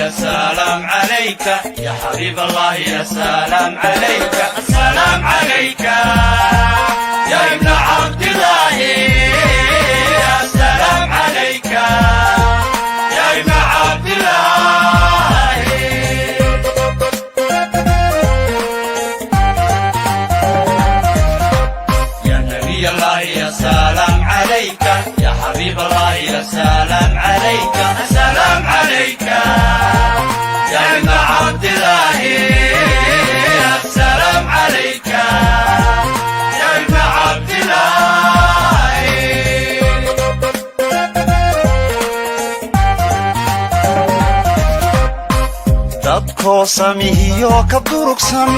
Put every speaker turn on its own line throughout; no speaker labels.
سلام عليك يا حبيب الله يا سلام عليك السلام عليك يا ابن عبد الله السلام عليك يا ابن عبد الله يا نبي الله يا سلام عليك يا حبيب الله يا سلام عليك السلام عليك يا ابن عبد الله السلام عليك يا ابن عبد الله
dadkoo samihiyo ka durugsan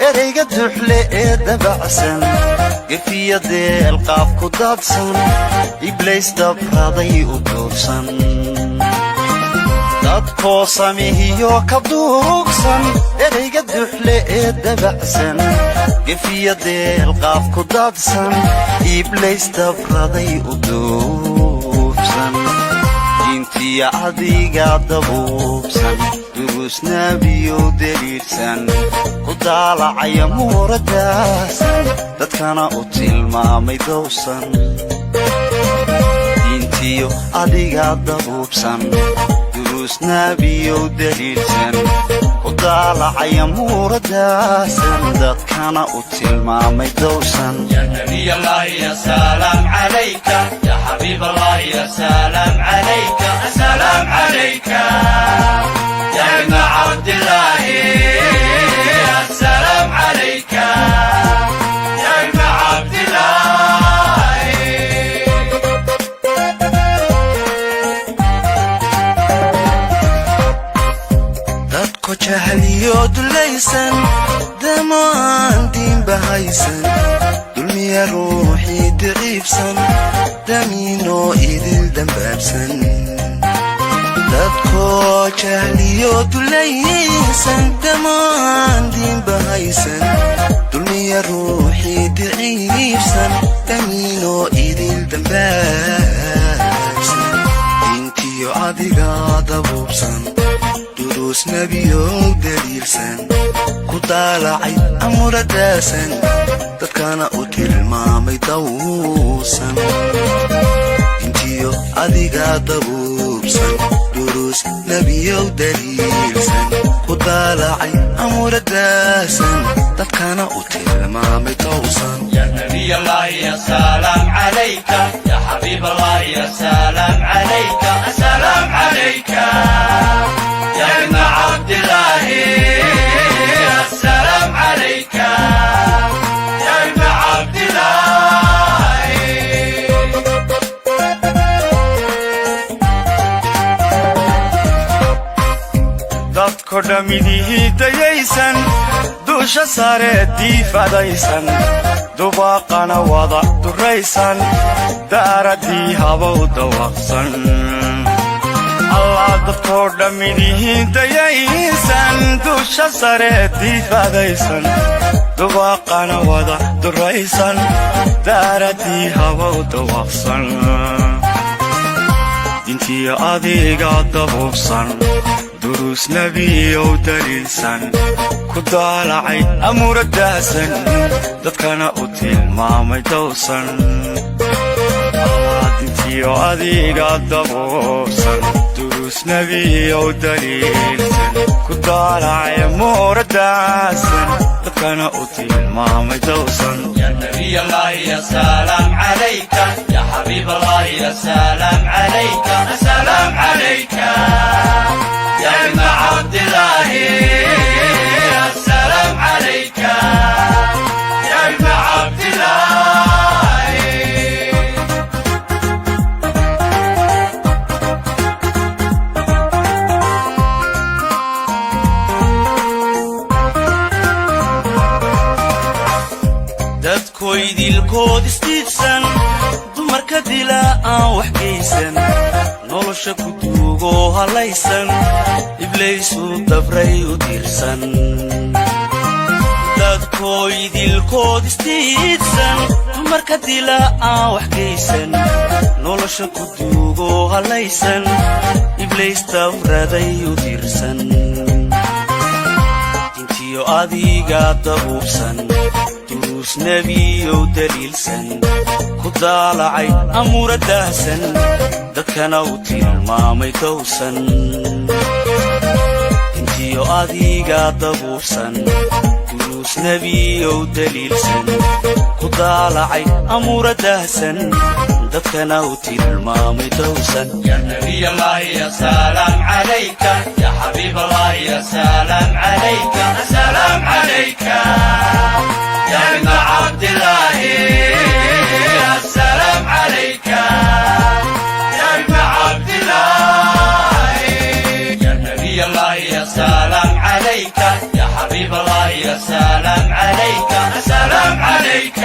ereyga duxle ee dabacsan gefiyadeel qaaf ku daadsan iblays dabraday u duubsan dadkoo samihiyo ka durugsan ereyga duxle ee dabacsan gefiyadeel qaaf ku daadsan iblays dabraday u duubsan diintiya adiga dabuubsan durus nebiyow deliirsan ku daalacaya muuradaasan dadkana u tilmaamay dowsan diintiyo adiga dabuubsan durus nebiyow deliirsan ku daalacaya muuradaasan dadkana u tilmaamay dowsan
يا نبي الله يا سلام عليك يا حبيب الله يا سلام عليك السلام عليك يا ابن عبد الله السلام عليك يا ابن عبد الله
dadko jahliyo dulaysan damo aan diinba haysan dulmiya ruuxii daciifsan damiinoo idil dambaabsan dadko jahliyo dulaysan damo aan diinba haysan dulmiya ruuxii daciifsan damiinoo idil dambaabsan diintiyo adiga dabuubsan durus nebiyow deliilsan ku daalacay amuradaasan dadkana u tilmaamay dawsan diintiyo adiga dabuubsan durus nebiyow deliilsan ku daalacay amuradaasan dadkana u tilmaamay dawsan
يا نبي الله يا سلام عليك يا حبيب الله يا سلام عليك السلام عليك يا ابن عبد الله السلام عليك يا ابن عبد الله
dadko dhammidihii dayaysan duusha sare diifadaysan dubaaqana wada duraysan daaradii habow dawaqsan allah dadkoo dhammidihii dayaysan duusha sare diifadaysan dubaaqana wada duraysan daaradii habow dawaqsan diintiyo adiga dabuubsan durus nebiyow deliilsan ku daalacay amuradaasan dadkana u tilmaamay dowsan diintiyo adiga dabuubsan durus nebiyow deliilsan ku daalacay amuradaasan dadkana u tilmaamay dowsan
يا نبي الله يا سلام عليك يا حبيب الله يا سلام عليك السلام عليك يا ابن عبد الله السلام عليك يا ابن عبد الله
istiidsan dumarka dila aan wax geysan nolosha ku duugoo halaysan iblaysu dabray u diirsan dadkoo idilkood istiidsan dumarka dila aan wax geysan nolosha ku duugoo halaysan iblays dabraday u diirsan dintiyo adiga dabuubsan duruus nebiyow daliilsan ku daalacay amuura daahsan dadkana u tilmaamay dowsan dintiyo adiga dabuubsan duruus nebiyow daliilsan ku daalacay amuura daahsan dadkana u tilmaamay dowsan
يا نبي الله يا سلام عليك يا حبيب الله يا سلام عليك سلام عليك يا ابن عبد الله يا سلام عليك يا ابن عبد الله يا نبي الله يا سلام عليك يا حبيب الله يا سلام عليك سلام عليك